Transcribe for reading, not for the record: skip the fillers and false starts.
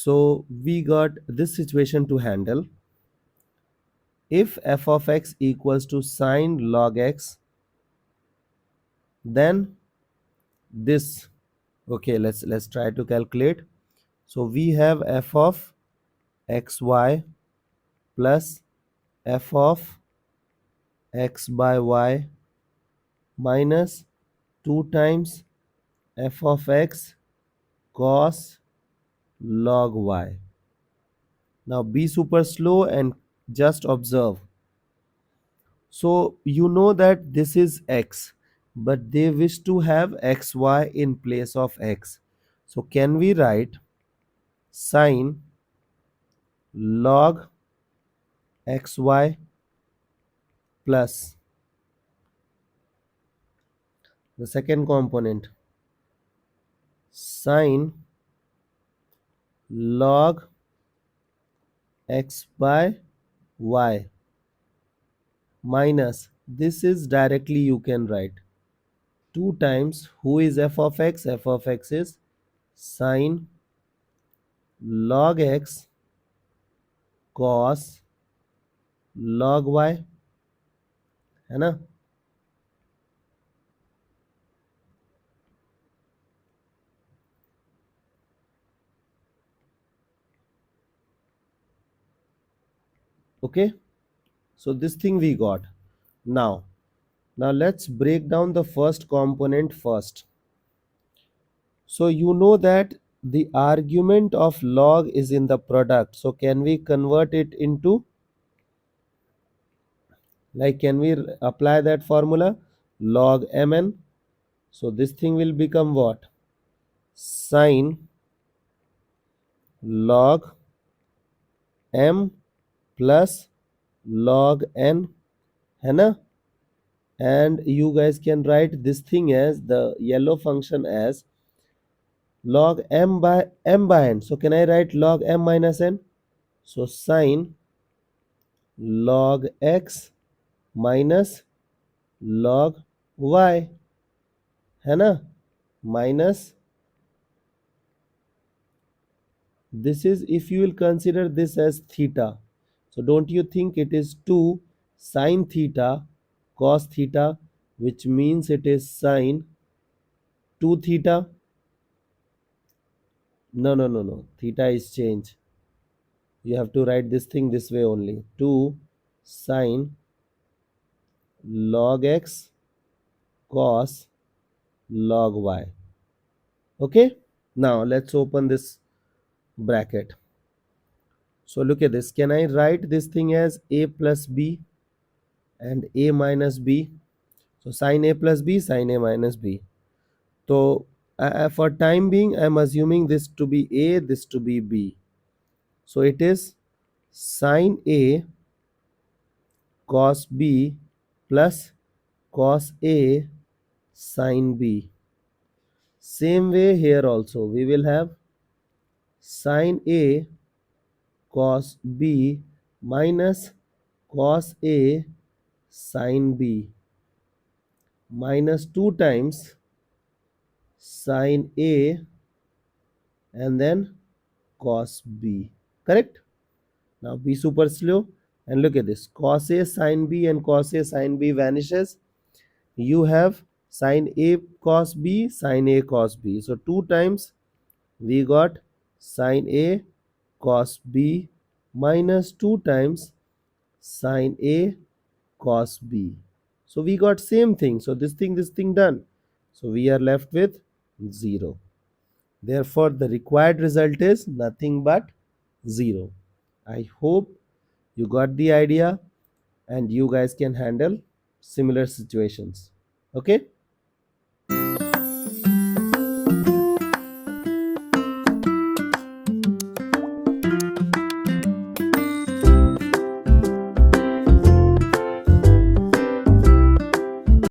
So we got this situation to handle. If f of x equals to sine log x, then this, okay, let's try to calculate. So we have f of xy plus f of x by y minus 2 times f of x cos log y. Now be super slow and just observe. So you know that this is x, but they wish to have xy in place of x. So can we write sine log xy plus the second component sine log x by y minus, this is directly you can write 2 times, who is f of x? F of x is sine log x cos log y, है ना? Okay, so this thing we got. Now let's break down the first component first. So you know that the argument of log is in the product. So can we convert it into, like, can we apply that formula log mn? So this thing will become what? Sine log m plus log n, है ना? And you guys can write this thing as the yellow function as log m by n. So can I write log m minus n? So sine log x minus log y, है ना? Minus, this is if you will consider this as theta. So don't you think it is 2 sine theta cos theta, which means it is sine 2 theta? No. Theta is change. You have to write this thing this way only. 2 sine log x cos log y. Okay? Now let's open this bracket. So look at this. Can I write this thing as a plus b and a minus b? So sine a plus b, sine a minus b. So for time being, I am assuming this to be a, this to be b. So it is sine a cos b plus cos a sine b. Same way here also we will have sine a cos b minus cos a sine b minus 2 times sine a and then cos b. Correct? Now be super slow and look at this. Cos a sine b and cos a sine b vanishes. You have sine a cos b, sine a cos b. So 2 times we got sine a cos b minus 2 times sine a cos b. So we got same thing. So this thing done. So we are left with 0. Therefore the required result is nothing but 0. I hope you got the idea and you guys can handle similar situations. Okay.